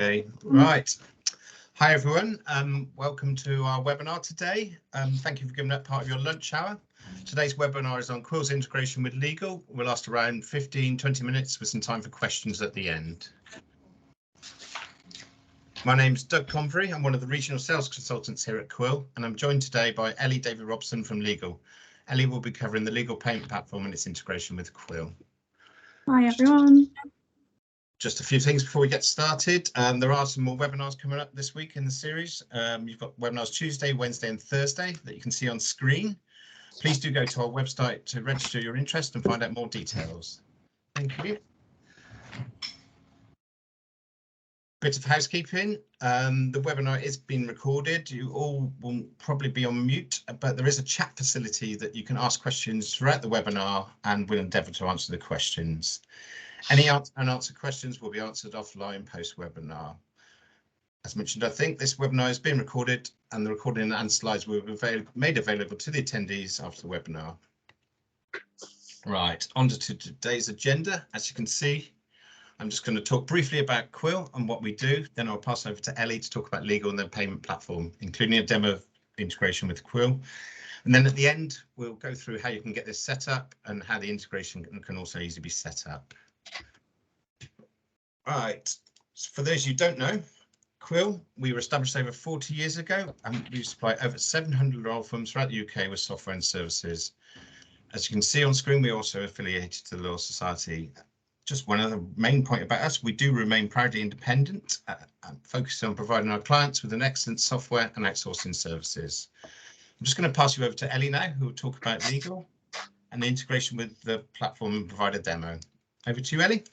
Okay, right. Hi everyone, welcome to our webinar today. Thank you for giving up part of your lunch hour. Today's webinar is on Quill's integration with legal. We'll last around 15-20 minutes with some time for questions at the end. My name's Doug Convery. I'm one of the regional sales consultants here at Quill, and I'm joined today by Ellie David-Robson from Legal. Ellie will be covering the legal payment platform and its integration with Quill. Hi everyone. Just a few things before we get started. There are some more webinars coming up this week in the series. You've got webinars Tuesday, Wednesday and Thursday that you can see on screen. Please do go to our website to register your interest and find out more details. Thank you. Bit of housekeeping. The webinar is being recorded. You all will probably be on mute, but there is a chat facility that you can ask questions throughout the webinar and we'll endeavour to answer the questions. Any unanswered questions will be answered offline post-webinar. As mentioned, I think this webinar has been recorded and the recording and slides will be made available to the attendees after the webinar. Right, on to today's agenda. As you can see, I'm just going to talk briefly about Quill and what we do. Then I'll pass over to Ellie to talk about legal and their payment platform, including a demo of integration with Quill. And then at the end, we'll go through how you can get this set up and how the integration can also easily be set up. Right, for those you don't know, Quill, we were established over 40 years ago and we supply over 700 law firms throughout the UK with software and services. As you can see on screen, we're also affiliated to the Law Society. Just one other main point about us, we do remain proudly independent and focused on providing our clients with an excellent software and outsourcing services. I'm just going to pass you over to Ellie now, who will talk about legal and the integration with the platform and provide a demo. Over to you, Ellie.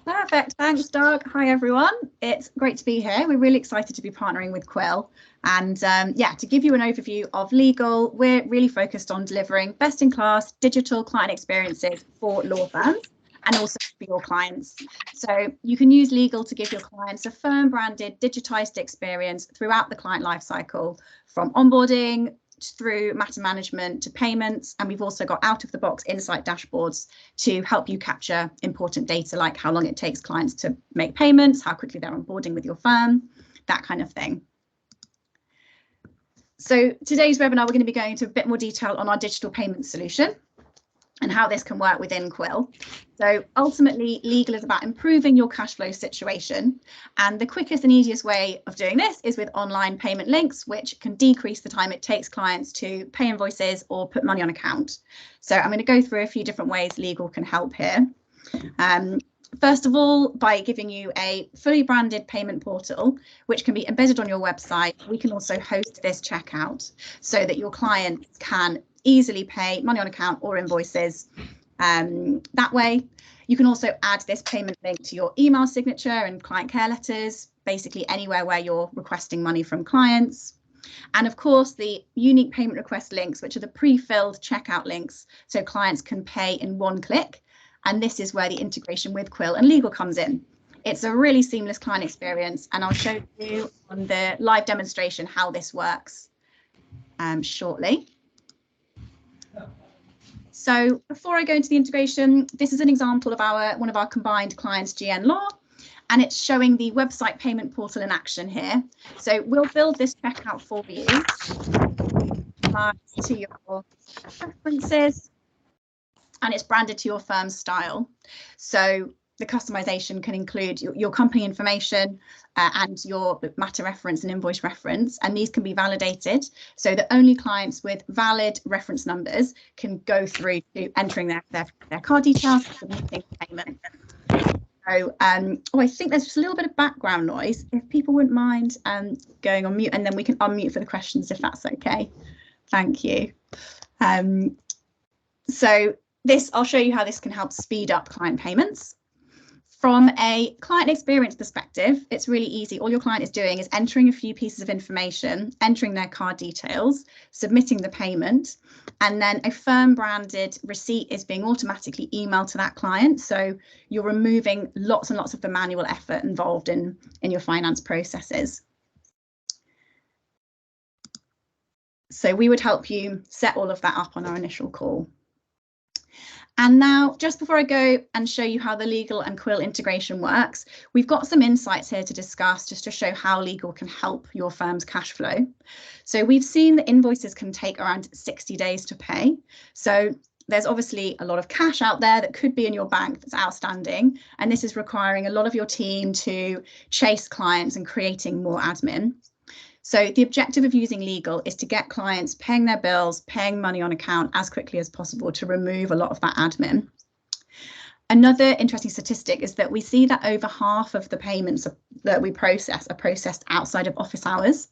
Perfect. Thanks, Doug. Hi, everyone. It's great to be here. We're really excited to be partnering with Quill. And yeah, to give you an overview of legal, we're really focused on delivering best-in-class digital client experiences for law firms and also for your clients. So you can use legal to give your clients a firm-branded digitized experience throughout the client lifecycle, from onboarding through matter management to payments, and we've also got out-of-the-box insight dashboards to help you capture important data like how long it takes clients to make payments, how quickly they're onboarding with your firm, that kind of thing. So today's webinar, we're going to be going into a bit more detail on our digital payment solution and how this can work within Quill. So ultimately, legal is about improving your cash flow situation. And the quickest and easiest way of doing this is with online payment links, which can decrease the time it takes clients to pay invoices or put money on account. So I'm going to go through a few different ways legal can help here. First of all, by giving you a fully branded payment portal, which can be embedded on your website, we can also host this checkout so that your clients can easily pay money on account or invoices that way. You can also add this payment link to your email signature and client care letters, basically anywhere where you're requesting money from clients. And of course, the unique payment request links, which are the pre-filled checkout links, so clients can pay in one click. And this is where the integration with Quill and legal comes in. It's a really seamless client experience, and I'll show you on the live demonstration how this works shortly. So before I go into the integration, this is an example of one of our combined clients, GN Law, and it's showing the website payment portal in action here. So we'll build this checkout for you to your preferences, and it's branded to your firm's style. So the customization can include your company information and your matter reference and invoice reference, and these can be validated so that only clients with valid reference numbers can go through to entering their card details and submitting payment. So oh, I think there's just a little bit of background noise. If people wouldn't mind going on mute, and then we can unmute for the questions if that's okay. Thank you. So I'll show you how this can help speed up client payments. From a client experience perspective, it's really easy. All your client is doing is entering a few pieces of information, entering their card details, submitting the payment, and then a firm branded receipt is being automatically emailed to that client. So you're removing lots and lots of the manual effort involved in your finance processes. So we would help you set all of that up on our initial call. And now, just before I go and show you how the Legal and Quill integration works, we've got some insights here to discuss just to show how Legal can help your firm's cash flow. So we've seen that invoices can take around 60 days to pay. So there's obviously a lot of cash out there that could be in your bank that's outstanding, and this is requiring a lot of your team to chase clients and creating more admin. So the objective of using Legal is to get clients paying their bills, paying money on account as quickly as possible to remove a lot of that admin. Another interesting statistic is that we see that over half of the payments that we process are processed outside of office hours,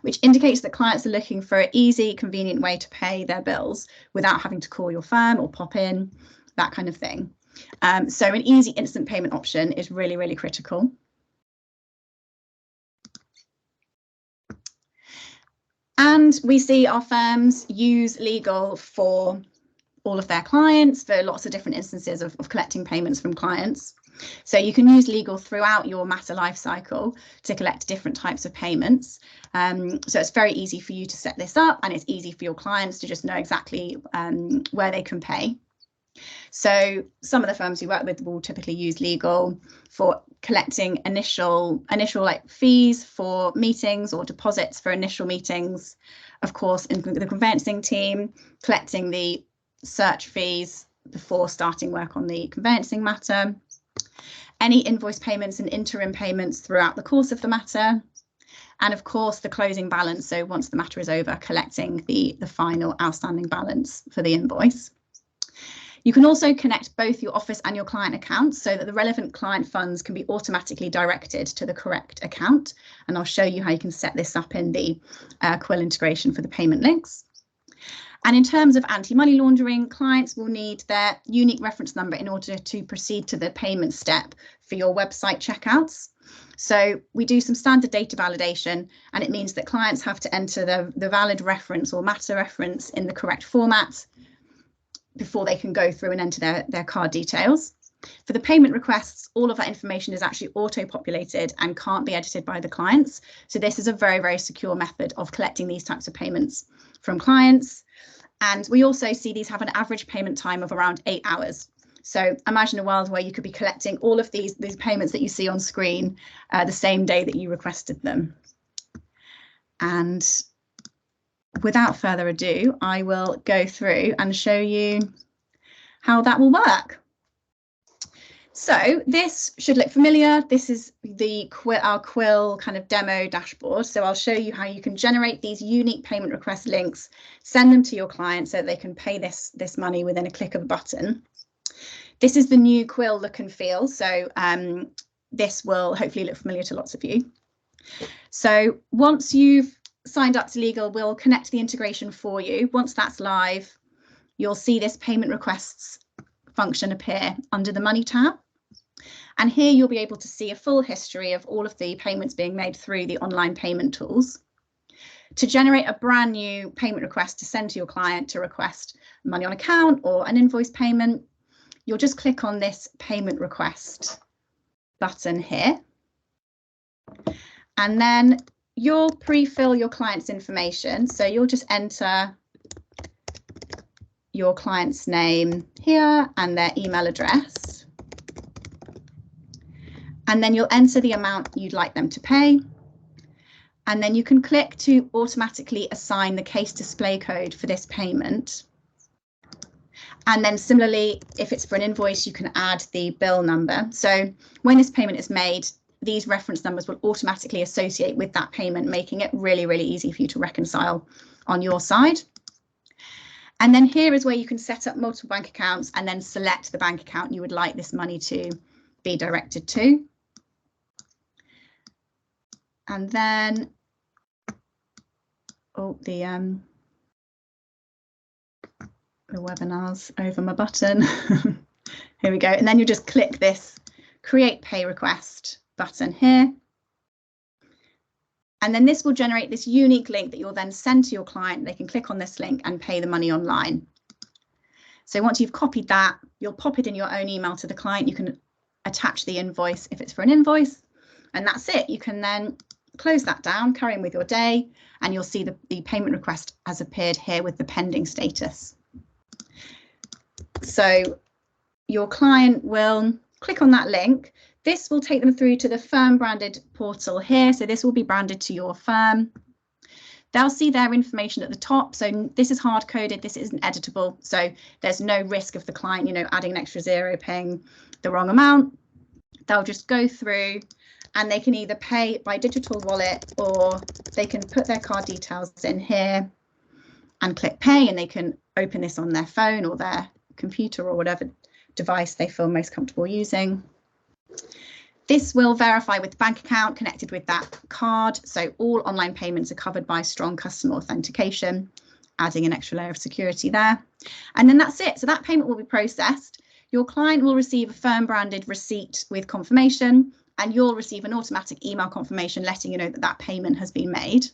which indicates that clients are looking for an easy, convenient way to pay their bills without having to call your firm or pop in, that kind of thing. So an easy instant payment option is really, really critical. And we see our firms use Legal for all of their clients, for lots of different instances of collecting payments from clients. So you can use Legal throughout your matter lifecycle to collect different types of payments. So it's very easy for you to set this up, and it's easy for your clients to just know exactly where they can pay. So some of the firms we work with will typically use Legal for collecting initial like fees for meetings or deposits for initial meetings. Of course, in the conveyancing team, collecting the search fees before starting work on the conveyancing matter. Any invoice payments and interim payments throughout the course of the matter. And of course, the closing balance. So once the matter is over, collecting the final outstanding balance for the invoice. You can also connect both your office and your client accounts so that the relevant client funds can be automatically directed to the correct account. And I'll show you how you can set this up in the Quill integration for the payment links. And in terms of anti-money laundering, clients will need their unique reference number in order to proceed to the payment step for your website checkouts. So we do some standard data validation, and it means that clients have to enter the valid reference or matter reference in the correct format before they can go through and enter their card details. For the payment requests, all of that information is actually auto-populated and can't be edited by the clients. So this is a very, very secure method of collecting these types of payments from clients. And we also see these have an average payment time of around 8 hours. So imagine a world where you could be collecting all of these payments that you see on screen the same day that you requested them. And without further ado, I will go through and show you how that will work. So this should look familiar. This is our Quill kind of demo dashboard. So I'll show you how you can generate these unique payment request links, send them to your client so they can pay this money within a click of a button. This is the new Quill look and feel. So this will hopefully look familiar to lots of you. So once you've signed up to Legal, we'll connect the integration for you. Once that's live, you'll see this payment requests function appear under the Money tab. And here you'll be able to see a full history of all of the payments being made through the online payment tools. To generate a brand new payment request to send to your client to request money on account or an invoice payment, you'll just click on this payment request button here. And then you'll pre-fill your client's information. So you'll just enter your client's name here and their email address. And then you'll enter the amount you'd like them to pay. And then you can click to automatically assign the case display code for this payment. And then similarly, if it's for an invoice, you can add the bill number. So when this payment is made, these reference numbers will automatically associate with that payment, making it really, really easy for you to reconcile on your side. And then here is where you can set up multiple bank accounts and then select the bank account you would like this money to be directed to. And then, the webinar's over my button. Here we go. And then you just click this create pay request button here. And then this will generate this unique link that you'll then send to your client. They can click on this link and pay the money online. So once you've copied that, you'll pop it in your own email to the client. You can attach the invoice if it's for an invoice, and that's it. You can then close that down, carry on with your day, and you'll see the payment request has appeared here with the pending status. So your client will click on that link. This will take them through to the firm branded portal here. So this will be branded to your firm. They'll see their information at the top. So this is hard coded. This isn't editable. So there's no risk of the client, adding an extra zero, paying the wrong amount. They'll just go through and they can either pay by digital wallet or they can put their card details in here and click pay, and they can open this on their phone or their computer or whatever device they feel most comfortable using. This will verify with the bank account connected with that card. So all online payments are covered by strong customer authentication, adding an extra layer of security there. And then that's it. So that payment will be processed. Your client will receive a firm branded receipt with confirmation, and you'll receive an automatic email confirmation letting you know that that payment has been made.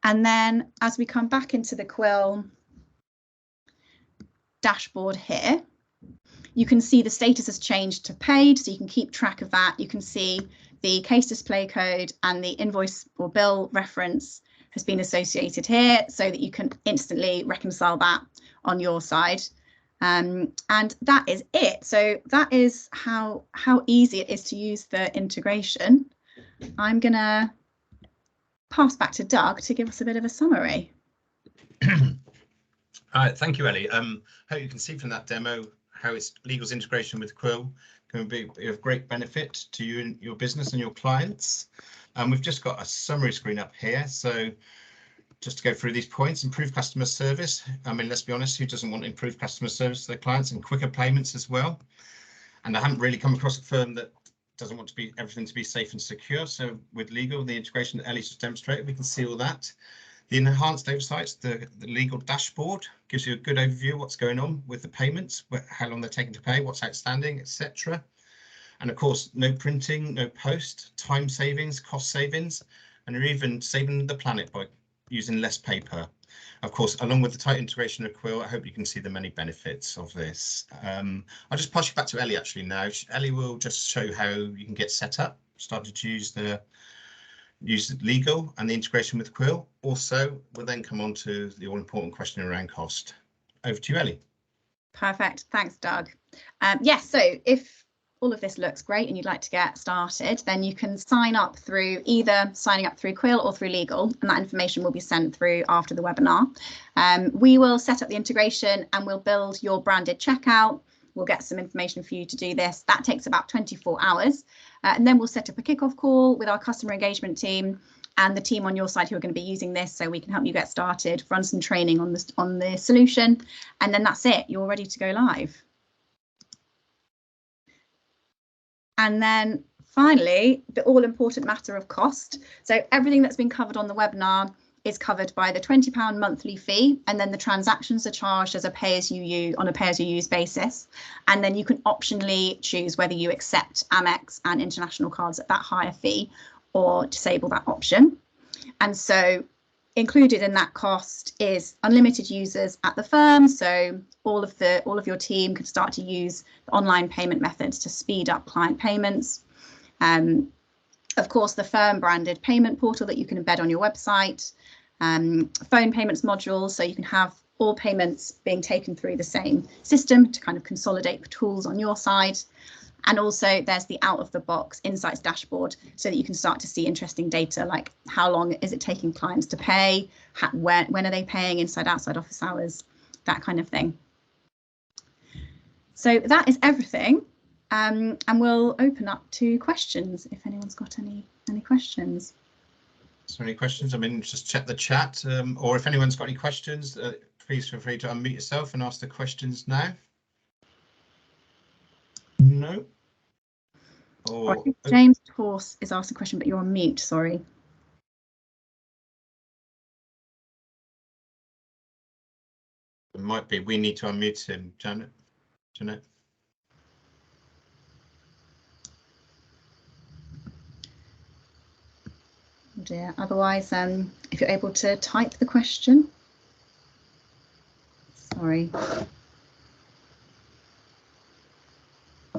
And then as we come back into the Quill dashboard here, you can see the status has changed to paid, so you can keep track of that. You can see the case display code and the invoice or bill reference has been associated here so that you can instantly reconcile that on your side. And that is it. So that is how easy it is to use the integration. I'm going to pass back to Doug to give us a bit of a summary. All right, thank you, Ellie. Hope you can see from that demo how legal's integration with Quill can be of great benefit to you and your business and your clients. We've just got a summary screen up here. So just to go through these points: improve customer service. I mean, let's be honest, who doesn't want improved customer service to their clients, and quicker payments as well? And I haven't really come across a firm that doesn't want everything to be safe and secure. So with legal, the integration that Ellie's just demonstrated, we can see all that. The enhanced oversight, the legal dashboard, gives you a good overview of what's going on with the payments, how long they're taking to pay, what's outstanding, etc. And of course, no printing, no post, time savings, cost savings, and you're even saving the planet by using less paper. Of course, along with the tight integration of Quill, I hope you can see the many benefits of this. I'll just pass you back to Ellie actually now. Ellie will just show how you can get set up, started to use legal and the integration with Quill. Also, we'll then come on to the all-important question around cost. Over to you, Ellie. Perfect. Thanks, Doug. Yes, so if all of this looks great and you'd like to get started, then you can sign up through either signing up through Quill or through legal, and that information will be sent through after the webinar. We will set up the integration and we'll build your branded checkout. We'll get some information for you to do this. That takes about 24 hours. And then we'll set up a kickoff call with our customer engagement team and the team on your side who are going to be using this, so we can help you get started, run some training on the solution, and then that's it. You're ready to go live. And then finally, the all-important matter of cost. So everything that's been covered on the webinar is covered by the £20 monthly fee, and then the transactions are charged as a pay-as-you-use basis. And then you can optionally choose whether you accept Amex and international cards at that higher fee or disable that option. And so included in that cost is unlimited users at the firm. So all of your team can start to use the online payment methods to speed up client payments. Of course, the firm branded payment portal that you can embed on your website, phone payments modules, so you can have all payments being taken through the same system to kind of consolidate the tools on your side. And also there's the out of the box insights dashboard, so that you can start to see interesting data like how long is it taking clients to pay, when are they paying, inside, outside office hours, that kind of thing. So that is everything. And we'll open up to questions if anyone's got any questions. Is there any questions? I mean, just check the chat, or if anyone's got any questions, please feel free to unmute yourself and ask the questions now. No. I think James Horse is asked a question, but you're on mute, sorry. It might be. We need to unmute him, Janet. Oh dear. Otherwise, if you're able to type the question. Sorry.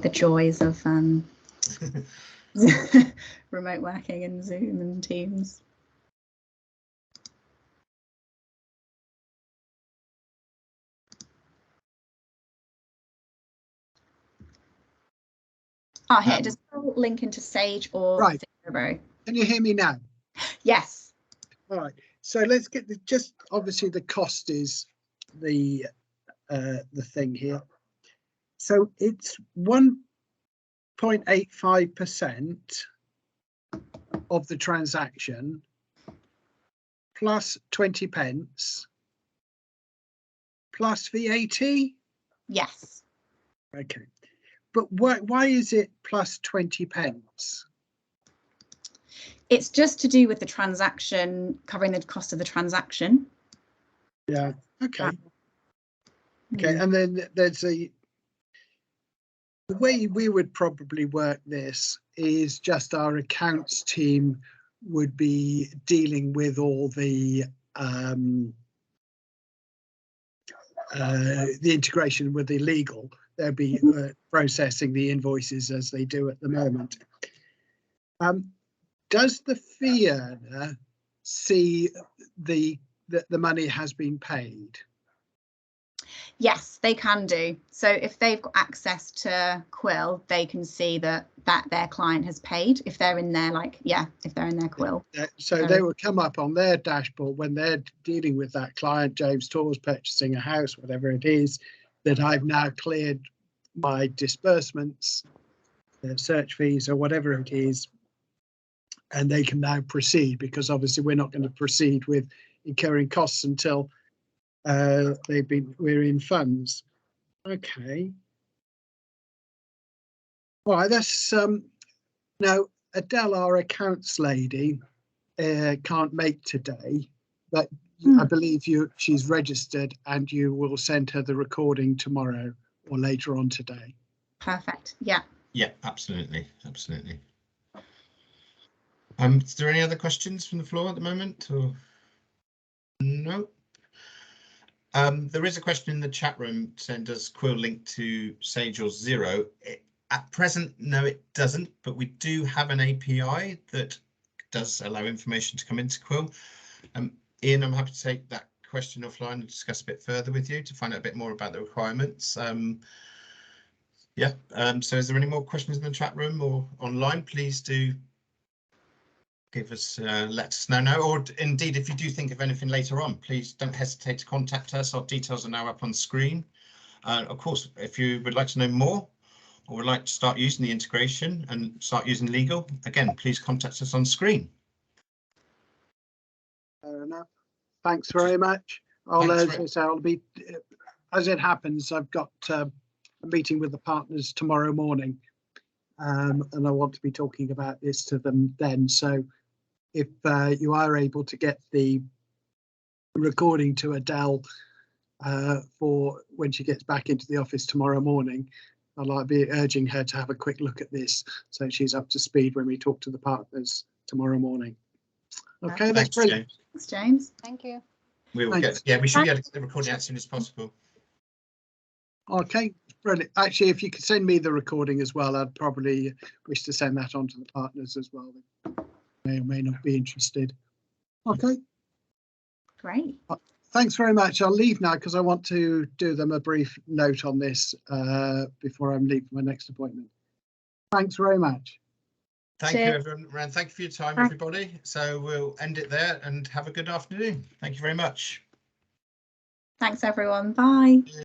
The joys of remote working and Zoom and Teams. Oh, here, does Quill link into Sage or Right. Zero? Can you hear me now? Yes. All right. So let's get just obviously the cost is the thing here. So it's 1.85% of the transaction plus 20 pence plus VAT. Yes. Okay. But why is it plus 20 pence? It's just to do with the transaction, covering the cost of the transaction. Yeah. Okay. Okay. And then there's the way we would probably work this is just our accounts team would be dealing with all the integration with the legal. They'll be processing the invoices as they do at the moment. Does the fee earner see that the money has been paid? Yes, they can do. So if they've got access to Quill, they can see that their client has paid if they're in there, if they're in their Quill. So they will come up on their dashboard when they're dealing with that client, James Torr's purchasing a house, whatever it is, that I've now cleared my disbursements, search fees or whatever it is, and they can now proceed, because obviously we're not going to proceed with incurring costs until we're in funds. Okay. All right, that's now Adele, our accounts lady, can't make today, but I believe she's registered and you will send her the recording tomorrow or later on today. Perfect. Yeah. Yeah, absolutely. Is there any other questions from the floor at the moment, or no? There is a question in the chat room saying, does Quill link to Sage or Xero? At present, no, it doesn't, but we do have an API that does allow information to come into Quill. Ian, I'm happy to take that question offline and discuss a bit further with you to find out a bit more about the requirements. So is there any more questions in the chat room or online? Please do give us, let us know, or indeed, if you do think of anything later on, please don't hesitate to contact us. Our details are now up on screen. Of course, if you would like to know more or would like to start using the integration and start using legal, again, please contact us on screen. Fair enough. Thanks very much. I'll be, as it happens, I've got a meeting with the partners tomorrow morning, and I want to be talking about this to them then. So if you are able to get the recording to Adele for when she gets back into the office tomorrow morning, I'll be urging her to have a quick look at this so she's up to speed when we talk to the partners tomorrow morning. Okay, that's brilliant. Thanks, James. Thank you. We should be able to get the recording out as soon as possible. Okay, brilliant. Actually, if you could send me the recording as well, I'd probably wish to send that on to the partners as well. They may or may not be interested. Okay. Great. Thanks very much. I'll leave now because I want to do them a brief note on this before I leave for my next appointment. Thanks very much. Thank you, everyone. Thank you for your time, everybody. So we'll end it there and have a good afternoon. Thank you very much. Thanks, everyone. Bye.